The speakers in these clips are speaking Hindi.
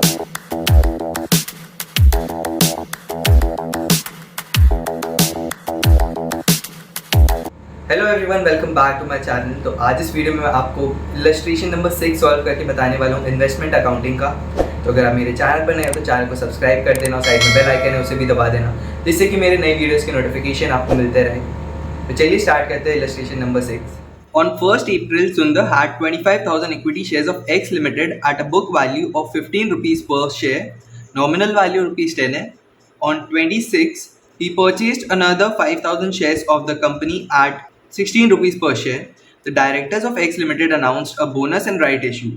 Hello everyone, welcome back to my channel. तो आज इस वीडियो में मैं आपको इलस्ट्रेशन नंबर 6 सॉल्व करके बताने वाला हूँ इन्वेस्टमेंट अकाउंटिंग का। तो अगर आप मेरे चैनल पर नए हो तो चैनल को सब्सक्राइब कर देना और साइड में बेल आइकन है उसे भी दबा देना, जिससे कि मेरे नए वीडियोज़ के नोटिफिकेशन आपको मिलते रहे। तो चलिए स्टार्ट करते हैं illustration number 6। On 1st April, Sundar had 25,000 equity shares of X Limited at a book value of 15 rupees per share. Nominal value rupees 10 है. On 26th, he purchased another 5,000 shares of the company at 16 rupees per share. The directors of X Limited announced a bonus and right issue.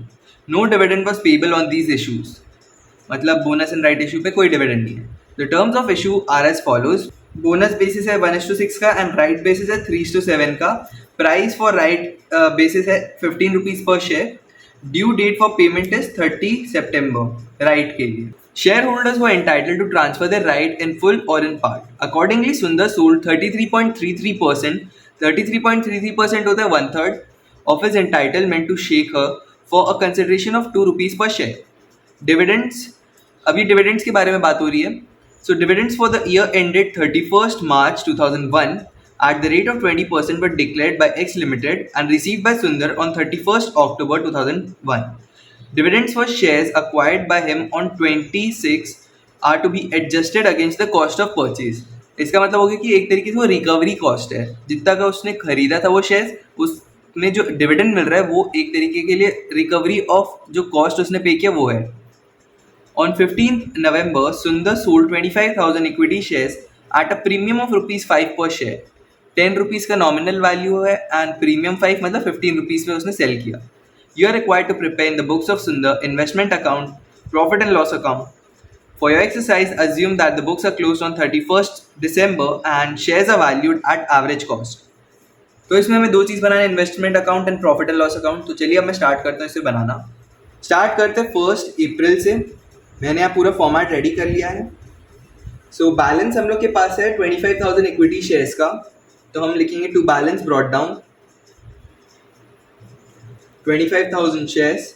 No dividend was payable on these issues. मतलब बोनस एंड राइट इशू पे कोई डिविडेंड नहीं है। The terms of issue are as follows. Bonus basis है 1:6 का एंड राइट बेसिस है 3:7 का। प्राइस फॉर राइट बेसिस है 15 rupees per share. Due date for payment is 30 सितंबर राइट के लिए। Share holders were entitled to transfer their right in full और in part. Accordingly Sundar sold 33.33%। 33.33% होता है 1/3 of his entitlement to Shekhar for a consideration of 2 rupees per share. Dividends, अभी डिविडेंड्स के बारे में बात हो रही है। So dividends for the year ended 31st March 2001 at the rate of 20% were declared by X Limited and received by Sundar on 31st October 2001. Dividends for shares acquired by him on 26 are to be adjusted against the cost of purchase. इसका मतलब हो गया कि एक तरीके से वो रिकवरी कॉस्ट है, जितना का उसने खरीदा था वो शेयर्स, उसमें जो डिविडेंड मिल रहा है वो एक तरीके के लिए रिकवरी ऑफ जो कॉस्ट उसने पे किया वो है। On 15th November, Sundar sold 25,000 equity shares at a premium of ₹5 per share. 10 rupees का नॉमिनल वैल्यू है एंड प्रीमियम 5 मतलब 15 रुपीज़ पे उसने सेल किया। You are required to prepare in the books of Sundar investment account, profit and loss account. For your exercise, assume that the books are closed on 31st December and shares are valued at average cost. तो इसमें हमें दो चीज़ बनाना है, investment account and profit and loss account. तो चलिए अब मैं स्टार्ट करता हूँ इसे बनाना। स्टार्ट करते हैं 1 अप्रैल से। मैंने यहाँ पूरा फॉर्मेट रेडी कर लिया है। सो बैलेंस हम लोग के पास है 25,000 इक्विटी शेयर्स का, तो हम लिखेंगे to balance brought down 25,000 shares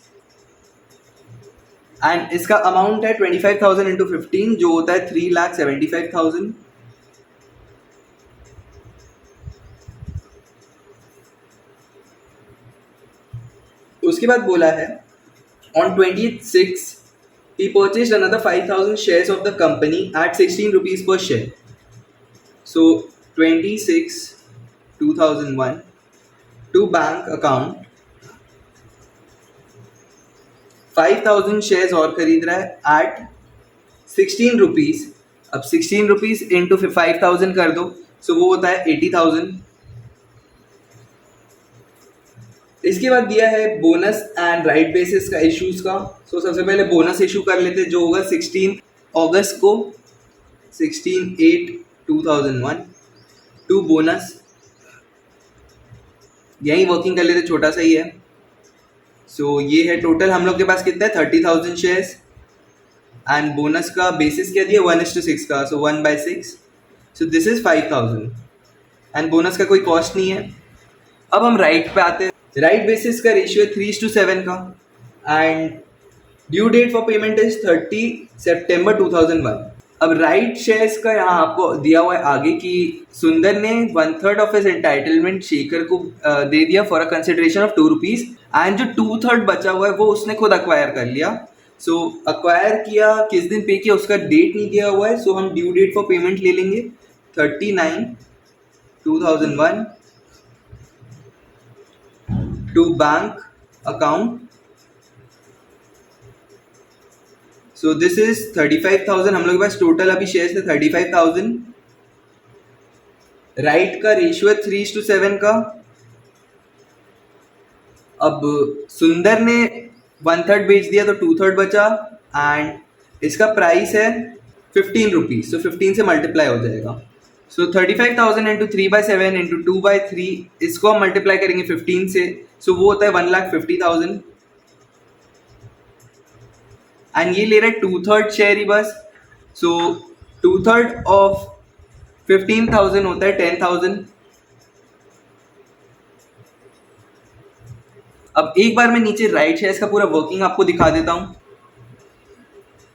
and इसका अमाउंट है 25,000 इंटू 15 जो होता है 3,75,000। उसके बाद बोला है on 26 he purchased another 5,000 shares of the company at 16 rupees per share. So 26 2001 to bank account 5,000 shares और खरीद रहा है at 16 रुपीज़। अब 16 रुपीज़ इंटू 5,000 कर दो, सो वो होता है 80,000। इसके बाद दिया है बोनस एंड राइट बेसिस का इश्यूज का। सो सबसे पहले बोनस इशू कर लेते जो होगा 16 अगस्त को, 16/8/2001 टू बोनस। यही वर्किंग कर लेते, छोटा सा ही है। सो ये है टोटल हम लोग के पास कितना है 30,000 शेयर्स एंड बोनस का बेसिस क्या दिया 1:6 का, सो 1/6। सो दिस इज 5,000 एंड बोनस का कोई कॉस्ट नहीं है। अब हम राइट पे आते हैं। राइट बेसिस का रेशियो है 3:7 का and due date for payment is 30 सितंबर 2001। अब राइट शेयर्स का यहाँ आपको दिया हुआ है आगे कि सुंदर ने 1/3 ऑफ हिज एंटाइटलमेंट शेखर को दे दिया for a consideration of 2 rupees and जो 2/3 बचा हुआ है वो उसने खुद अक्वायर कर लिया। सो अक्वायर किया, किस दिन पे किया उसका डेट नहीं दिया हुआ है, सो हम ड्यू डेट फॉर पेमेंट ले लेंगे 39/2001 to bank account. So this is 35,000। हम लोग के पास टोटल अभी शेयर्स है 35,000। राइट का रेशियो है 3:7 का। अब सुंदर ने 1/3 बेच दिया तो 2/3 बचा एंड इसका प्राइस है 15 रुपीज़, तो 15 से मल्टीप्लाई हो जाएगा। सो 35,000 इंटू 3/7 इंटू 2/3 इसको हम मल्टीप्लाई करेंगे 15 से, सो वो होता है 1,50,000 एंड ये ले रहा है 2/3 शेयर ही बस। सो 2/3 ऑफ 15,000 होता है 10,000। अब एक बार मैं नीचे राइट शेयर्स का पूरा वर्किंग आपको दिखा देता हूँ।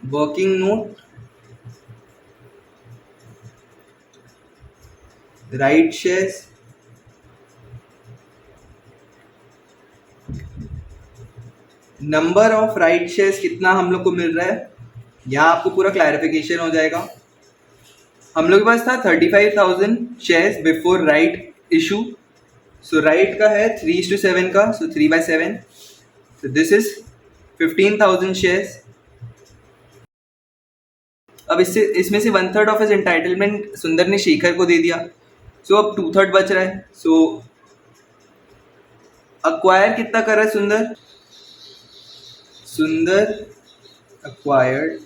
Working note, right shares, number of right shares कितना हम लोग को मिल रहा है, यहाँ आपको पूरा क्लैरिफिकेशन हो जाएगा। हम लोग के पास था 35,000 शेयर्स बिफोर राइट इशू। सो राइट का है 3:7 का, सो 3/7। सो दिस इज 15,000 शेयर्स। अब इसमें से 1/3 ऑफ हिज एंटाइटलमेंट सुंदर ने शेखर को दे दिया। सो अब 2/3 बच रहा है। सो अक्वायर कितना कर रहा है सुंदर? सुंदर acquired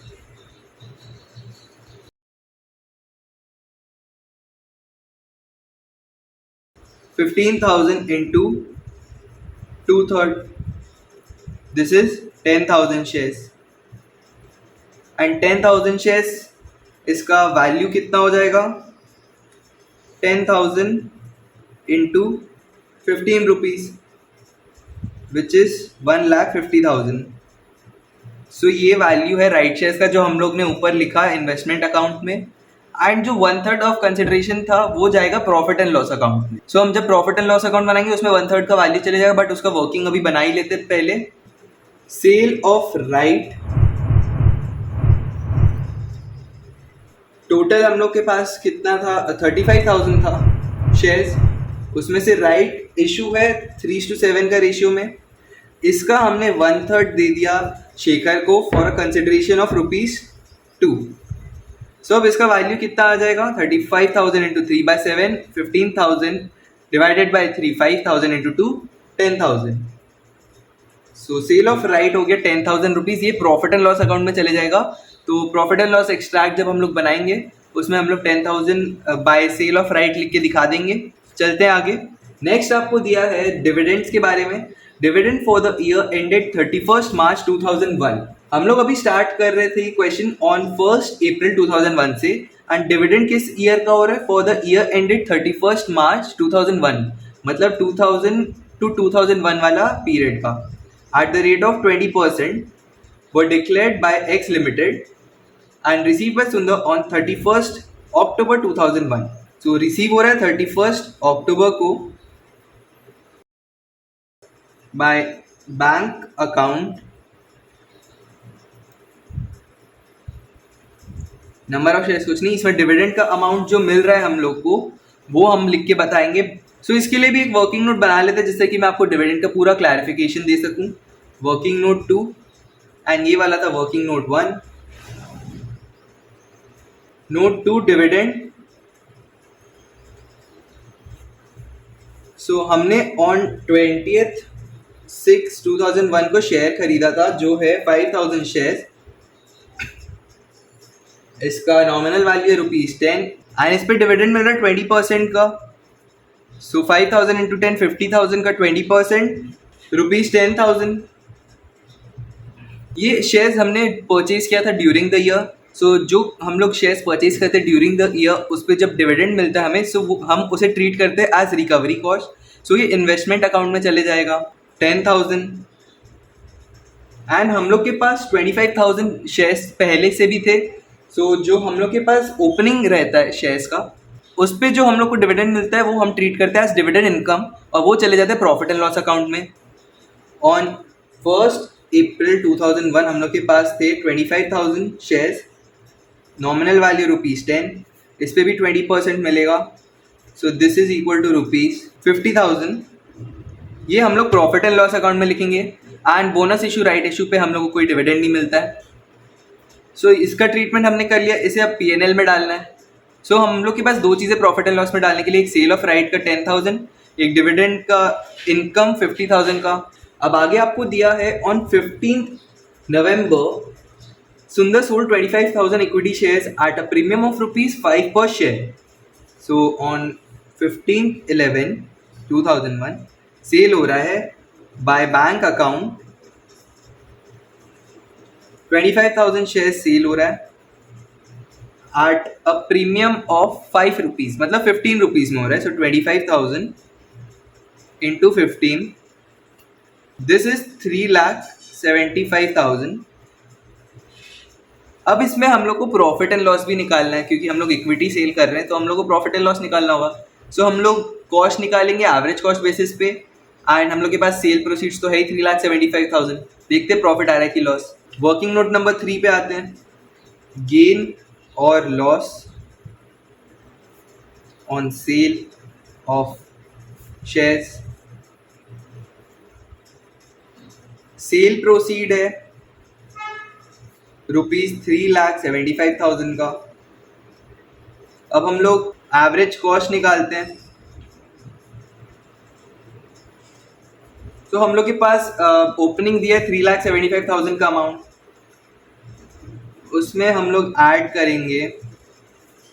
15,000 into 2/3, this is 10,000 shares, and 10,000 shares इसका वैल्यू कितना हो जाएगा? 10,000 into 15 रुपीज विच इज 1,50,000। सो ये वैल्यू है राइट शेयर्स का जो हम लोग ने ऊपर लिखा इन्वेस्टमेंट अकाउंट में। एंड जो 1/3 ऑफ कंसिडरेशन था वो जाएगा प्रॉफिट एंड लॉस अकाउंट में। सो हम जब प्रॉफिट एंड लॉस अकाउंट बनाएंगे उसमें 1/3 का वैल्यू चले जाएगा, बट उसका वर्किंग अभी बना ही लेते पहले। सेल ऑफ राइट, टोटल हम लोग के पास कितना था? 35,000 था शेयर्स, उसमें से राइट इशू है 3:7 का रेशियो में। इसका हमने 1/3 दे दिया शेखर को for a consideration of ₹2। So अब इसका वैल्यू कितना आ जाएगा? 35,000 into 3/7, 15,000 divided by 3, 5,000 into 2, 10,000। So sale of right हो गया 10,000 रुपीज़। ये प्रॉफिट एंड लॉस अकाउंट में चले जाएगा। तो प्रॉफिट एंड लॉस एक्सट्रैक्ट जब हम लोग बनाएंगे उसमें हम लोग 10,000 बाय सेल ऑफ राइट लिख के दिखा देंगे। चलते हैं आगे। नेक्स्ट आपको दिया है डिविडेंड्स के बारे में। Dividend for the year ended 31 मार्च 2001। हम लोग अभी स्टार्ट कर रहे थे क्वेश्चन ऑन 1 अप्रैल 2001 से, एंड डिविडेंड किस ईयर का हो रहा है? फॉर द ईयर एंडेड 31 मार्च 2001, मतलब 2000 टू 2001 वाला पीरियड का। At the rate of 20% were declared by X Limited and received by Sundar on 31st October 2001। So receive हो रहा है 31st अक्टूबर को bye bank account. Number of shares कुछ नहीं, इसमें डिविडेंड का अमाउंट जो मिल रहा है हम लोग को वो हम लिख के बताएंगे। सो इसके लिए भी एक वर्किंग नोट बना लेते हैं जिससे कि मैं आपको डिविडेंड का पूरा क्लैरिफिकेशन दे सकूं। वर्किंग नोट 2 एंड ये वाला था working note 1। Note 2 dividend. So हमने ऑन 20/6/2001 को शेयर खरीदा था जो है 5,000 शेयर्स। इसका नॉमिनल वैल्यू है ₹10 एंड इस पर डिविडेंड मिल रहा है 20% का। सो 5,000 इंटू 10, 50,000 का 20%, ₹10,000। ये शेयर्स हमने परचेज किया था ड्यूरिंग द ईयर। सो जो हम लोग शेयर्स परचेज करते हैं ड्यूरिंग द ईयर उस पर जब डिविडेंड मिलता है हमें, सो हम उसे ट्रीट करते हैं एज रिकवरी कॉस्ट। सो ये इन्वेस्टमेंट अकाउंट में चले जाएगा 10,000। एंड हम लोग के पास 25,000 शेयर्स पहले से भी थे। सो जो हम लोग के पास ओपनिंग रहता है शेयर्स का उस पर जो हम लोग को डिविडेंड मिलता है वो हम ट्रीट करते हैं एज डिविडेंड इनकम, और वो चले जाते हैं प्रॉफिट एंड लॉस अकाउंट में। ऑन 1 अप्रैल 2001 हम लोग के पास थे 25,000 शेयर्स, नॉमिनल वैल्यू ₹10। इस पर भी 20% मिलेगा। So this is equal to ₹50,000। ये हम लोग प्रॉफिट एंड लॉस अकाउंट में लिखेंगे। And bonus issue, right issue पे हम लोग को कोई डिविडेंड नहीं मिलता है। सो इसका ट्रीटमेंट हमने कर लिया, इसे अब P&L में डालना है। सो हम लोग के पास दो चीज़ें प्रॉफिट एंड लॉस में डालने के लिए, एक सेल ऑफ राइट का 10,000, एक डिविडेंड का इनकम 50,000 का। अब आगे आपको दिया है on 15 November Sundar sold 25,000 equity shares at a premium of ₹5 per share. So on 15/11/2001 sale हो रहा है by bank account 25,000 share sale हो रहा है एट अ प्रीमियम ऑफ ₹5, मतलब 15 रुपीज़ में हो रहा है। सो 25,000 इंटू 15, दिस इज 3,75,000। अब इसमें हम लोग को प्रॉफिट एंड लॉस भी निकालना है, क्योंकि हम लोग इक्विटी सेल कर रहे हैं तो हम लोग को प्रॉफिट एंड लॉस निकालना होगा। सो हम लोग कॉस्ट निकालेंगे एवरेज कॉस्ट बेसिस पे, एंड हम लोग के पास सेल प्रोसीड्स तो है ही 3,75,000। देखते हैं प्रॉफिट आ रहा है कि लॉस। वर्किंग नोट नंबर 3 पे आते हैं, गेन और loss on sale of shares. Cell proceed है ₹3,75,000 का। अब हम लोग एवरेज कॉस्ट निकालते हैं। तो हम लोग के पास ओपनिंग दिया है 3,75,000 का अमाउंट, उसमें हम लोग ऐड करेंगे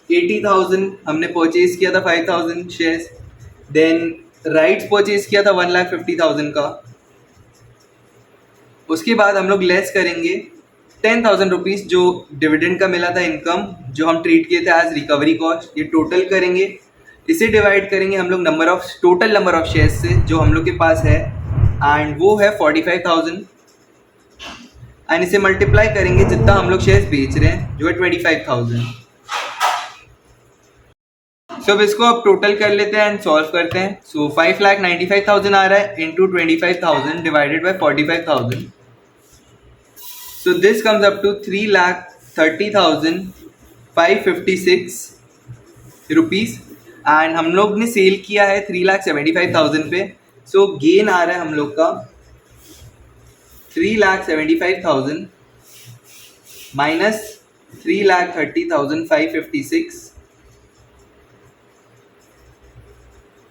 80,000 हमने परचेज किया था 5,000 शेयर्स, देन राइट्स परचेज किया था 1,50,000 का। उसके बाद हम लोग लेस करेंगे 10,000 रुपीज़ जो डिविडेंड का मिला था इनकम, जो हम ट्रीट किए थे एज रिकवरी कॉस्ट। ये टोटल करेंगे, इसे डिवाइड करेंगे हम लोग टोटल नंबर ऑफ शेयर्स से जो हम लोग के पास है, एंड वो है 45,000, एंड इसे मल्टीप्लाई करेंगे जितना हम लोग शेयर्स बेच रहे हैं जो है 25,000। सो अब इसको आप टोटल कर लेते हैं एंड सॉल्व करते हैं। सो 5,95,000 आ रहा है into 25,000 divided by 45,000। So this comes up to 3,30,556 rupees, and हम लोग ने सेल किया है 3,75,000 पे। सो गेन आ रहा है हम लोग का 3,75,000 minus 3,30,556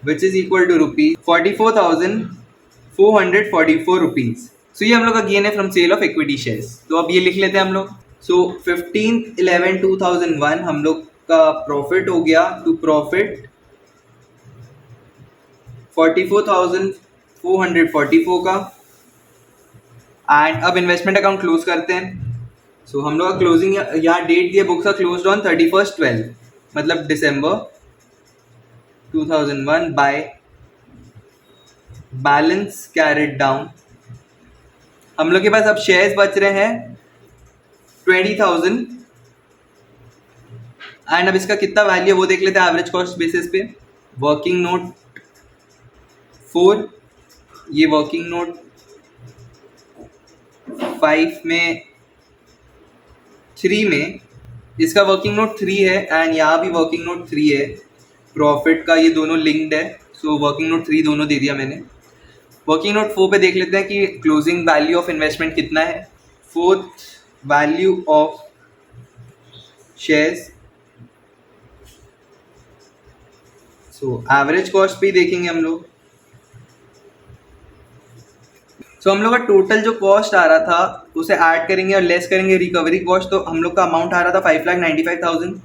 which is equal to ₹44,444 rupees. सो ये हम लोग का गेन है from sale of equity shares. तो अब ये लिख लेते हैं हम लोग। सो 15/11/2001 हम लोग का प्रॉफिट हो गया टू प्रॉफिट 44,444 का। एंड अब इन्वेस्टमेंट अकाउंट क्लोज करते हैं। सो हम लोग का क्लोजिंग यहाँ डेट दिया बुक्स का क्लोज्ड ऑन 31/12 मतलब दिसंबर 2001 बाय बैलेंस कैरिड डाउन। हम लोग के पास अब शेयर्स बच रहे हैं 20,000, एंड अब इसका कितना वैल्यू है वो देख लेते हैं एवरेज कॉस्ट बेसिस पे। वर्किंग नोट 4, ये वर्किंग नोट 5 में 3 में इसका वर्किंग नोट 3 है, एंड यहाँ भी वर्किंग नोट 3 है। प्रॉफिट का ये दोनों लिंक्ड है, सो वर्किंग नोट 3 दोनों दे दिया मैंने। वर्किंग नोट 4 पे देख लेते हैं कि क्लोजिंग वैल्यू ऑफ इन्वेस्टमेंट कितना है। Fourth value of shares, so average cost पे ही देखेंगे हम लोग। सो हम लोग का टोटल जो कॉस्ट आ रहा था उसे ऐड करेंगे और लेस करेंगे रिकवरी कॉस्ट, तो हम लोग का अमाउंट आ रहा था 5,95,000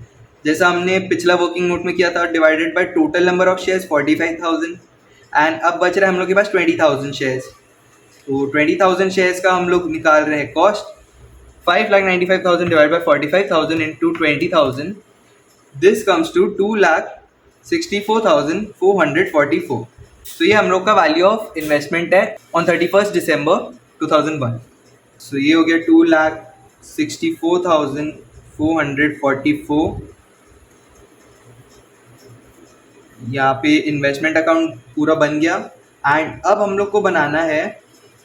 जैसा हमने पिछला वर्किंग नोट में किया था, divided by total number of shares 45,000, and अब बच रहा है हम लोग के पास 20,000 शेयर्स। तो 20,000 शेयर्स का हम लोग निकाल रहे हैं cost. 5,95,000 divide by 45,000 into 20,000, this comes to 2,64,444। तो ये हम लोग का वैल्यू ऑफ इन्वेस्टमेंट है ऑन 31 दिसंबर 2001। सो ये हो गया 2,64,444। यहाँ पे इन्वेस्टमेंट अकाउंट पूरा बन गया, एंड अब हम लोग को बनाना है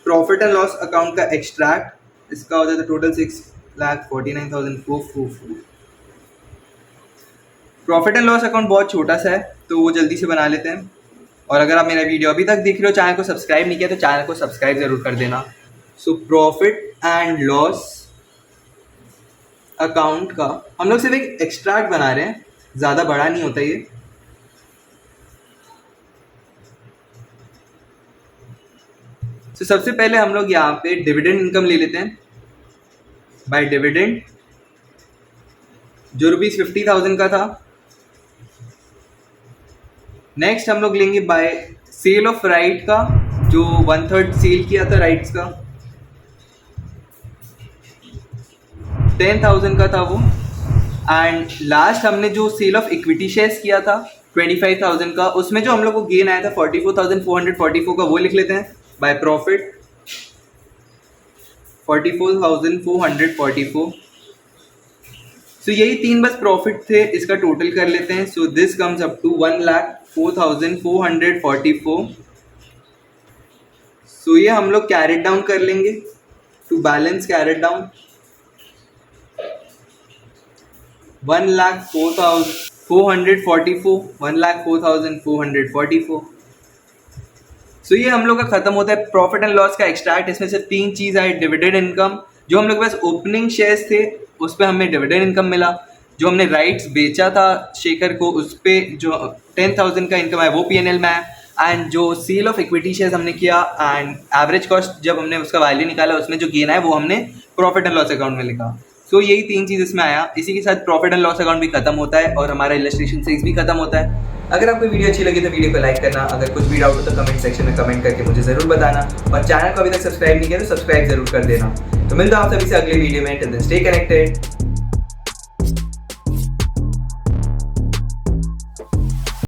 प्रॉफिट एंड लॉस अकाउंट का एक्सट्रैक्ट। इसका हो जाता है total 6,49,444। Profit and loss account बहुत छोटा सा है तो वो जल्दी से बना लेते हैं। और अगर आप मेरा वीडियो अभी तक देख रहे हो, चैनल को सब्सक्राइब नहीं किया तो चैनल को सब्सक्राइब जरूर कर देना। So profit and loss account का हम लोग सिर्फ एक एक्सट्रैक्ट बना रहे हैं, ज़्यादा बड़ा नहीं होता ये। तो सबसे पहले हम लोग यहाँ पे डिविडेंड इनकम ले लेते हैं बाय डिविडेंड, जो ₹50,000 का था। नेक्स्ट हम लोग लेंगे बाय सेल ऑफ राइट का, जो 1/3 सेल किया था राइट्स का, 10,000 का था वो। एंड लास्ट हमने जो सेल ऑफ इक्विटी शेयर्स किया था 25,000 का, उसमें जो हम लोग को गेन आया था 44,444 का, वो लिख लेते हैं बाय प्रॉफिट 44,444। सो यही 3 बस प्रॉफिट थे, इसका टोटल कर लेते हैं। So this comes up to 1,04,444। So ये हम लोग कैरेट डाउन कर लेंगे to balance carried down 1,04,444, 1,04,444। So ये हम लोग का खत्म होता है प्रॉफिट एंड लॉस का एक्सट्रैक्ट। इसमें से 3 चीज़ आई, डिविडेंड इनकम, जो हम लोग के पास ओपनिंग शेयर्स थे उस पर हमें डिविडेंड इनकम मिला, जो हमने राइट्स बेचा था शेखर को उस पर जो 10,000 का इनकम है वो PNL में है, एंड जो सेल ऑफ इक्विटी शेयर्स हमने किया एंड एवरेज कॉस्ट जब हमने उसका वैल्यू निकाला उसमें जो गेन है वो हमने प्रॉफिट एंड लॉस अकाउंट में लिखा। सो यही 3 चीज़ इसमें आया। इसी के साथ प्रॉफिट एंड लॉस अकाउंट भी खत्म होता है और हमारा इलस्ट्रेशन 6 भी खत्म होता है। अगर आपको वीडियो अच्छी लगी तो वीडियो को लाइक करना, अगर कुछ भी डाउट हो तो कमेंट सेक्शन में कमेंट करके मुझे ज़रूर बताना, और चैनल को अभी तक सब्सक्राइब नहीं किया तो सब्सक्राइब जरूर कर देना। तो मिलता हूं आप सभी से अगले वीडियो में। Till then stay connected.